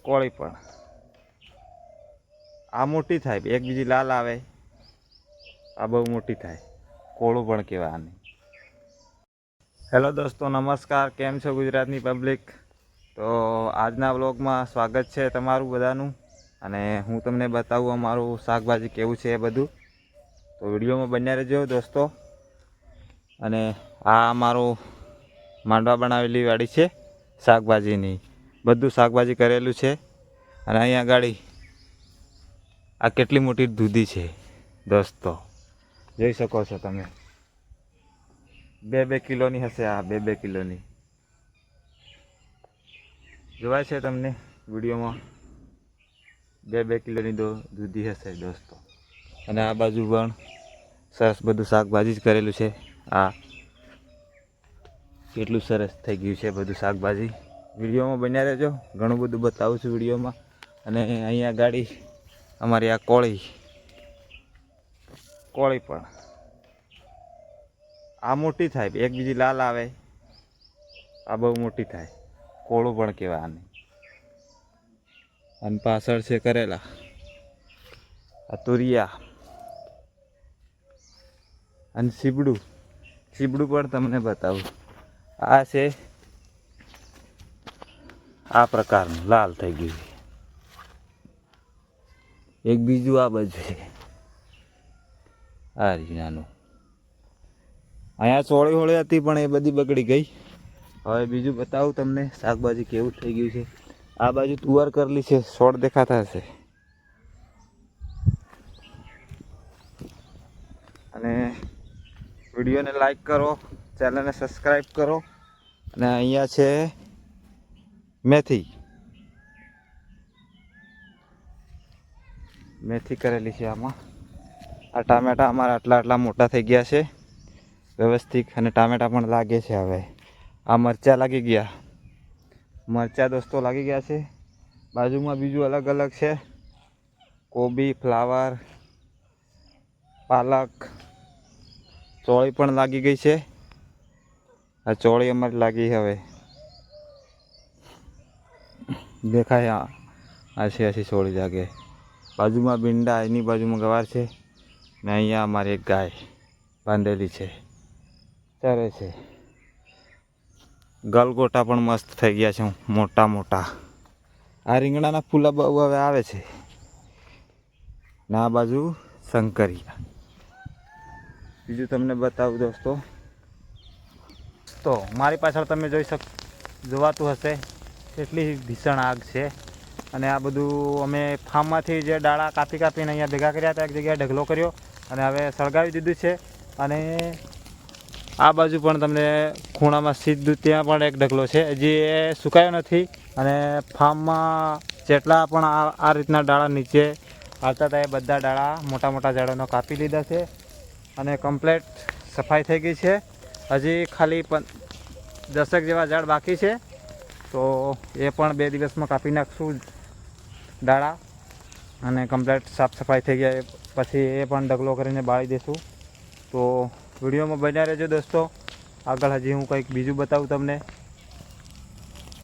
કોળી પણ આ મોટી થાય, એક બીજી લાલ આવે, આ બહુ મોટી થાય, કોળું પણ કહેવાય આને. હેલો દોસ્તો, નમસ્કાર. કેમ છો ગુજરાતની પબ્લિક? તો આજના વ્લોગમાં સ્વાગત છે તમારું બધાનું. અને હું તમને બતાવું અમારું શાકભાજી કેવું છે એ બધું. તો વિડીયોમાં બન્યા રહેજો દોસ્તો. અને આ અમારું માંડવા બનાવેલી વાડી છે શાકભાજીની. બધું શાકભાજી કરેલું છે. અને અહીંયા ગાડી આ કેટલી મોટી દૂધી છે દોસ્તો, જોઈ શકો છો તમે. 2-2 કિલોની હશે. આ 2-2 કિલોની જોવાય છે તમને વિડીયોમાં. 2-2 કિલોની દૂધી હશે દોસ્તો. અને આ બાજુ પણ સરસ બધું શાકભાજી જ કરેલું છે. આ કેટલું સરસ થઈ ગયું છે બધું શાકભાજી. વિડીયોમાં બન્યા રહેજો, ઘણું બધું બતાવું છું વિડીયોમાં. અને અહીંયા ગાડી અમારી આ કોળી પણ આ મોટી થાય, એક બીજી લાલ આવે, આ બહુ મોટી થાય, કોળું પણ કહેવાય આને. અને પાછળ છે કરેલા, આ તુરિયા અને સીબડું પણ તમને બતાવું. આ છે આ પ્રકારનું લાલ થઈ ગયું. એક બીજું આ બાજુ છે, આ રીનાનું. અહીંયા ચોળી હોળી હતી પણ એ બધી બગડી ગઈ. હવે બીજું બતાવું તમને શાકભાજી કેવું થઈ ગયું છે. આ બાજુ તુવાર કરેલી છે, છોડ દેખાતા હશે. અને વિડીયોને લાઈક કરો, ચેનલને સબસ્ક્રાઈબ કરો. અને અહીંયા છે મેથી કરેલી છે આમાં. આ ટામેટા અમારા આટલા મોટા થઈ ગયા છે વ્યવસ્થિત. અને ટામેટા પણ લાગે છે હવે. આ મરચાં લાગી ગયા, મરચાં દોસ્તો લાગી ગયા છે. બાજુમાં બીજું અલગ અલગ છે, કોબી, ફ્લાવર, પાલક. ચોળી પણ લાગી ગઈ છે. આ ચોળી અમારી લાગી હવે દેખાય. આછી ચોળી લાગે. બાજુમાં ભીંડા, એની બાજુમાં ગવાર છે. ને અહીંયા અમારી એક ગાય બાંધેલી છે, ચરે છે. ગલગોટા પણ મસ્ત થઈ ગયા છે, મોટા મોટા. આ રીંગણાના ફૂલા બહુ હવે આવે છે. ને આ બાજુ શંકરિયા. બીજું તમને બતાવું દોસ્તો. તો મારી પાછળ તમે જોવાતું હશે કેટલી ભીષણ આગ છે. અને આ બધું અમે ફાર્મમાંથી જે ડાળા કાપીને અહીંયા ભેગા કર્યા હતા, એક જગ્યાએ ઢગલો કર્યો અને હવે સળગાવી દીધું છે. અને આ બાજુ પણ તમને ખૂણામાં સીધું ત્યાં પણ એક ઢગલો છે, હજી એ સુકાયો નથી. અને ફાર્મમાં જેટલા પણ આ રીતના ડાળા નીચે આવતા હતા એ બધા ડાળા મોટા મોટા ઝાડોનો કાપી લીધા છે. અને કમ્પ્લેટ સફાઈ થઈ ગઈ છે. હજી ખાલી 10 જેવા ઝાડ બાકી છે. તો એ પણ 2 દિવસમાં કાપી નાખશું ડાળા. અને કમ્પ્લેટ સાફ સફાઈ થઈ ગયા પછી એ પણ ઢગલો કરીને બાળી દઈશું. તો વિડીયોમાં બન્યા રહેજો દોસ્તો. આગળ હજી હું કંઈક બીજું બતાવું તમને.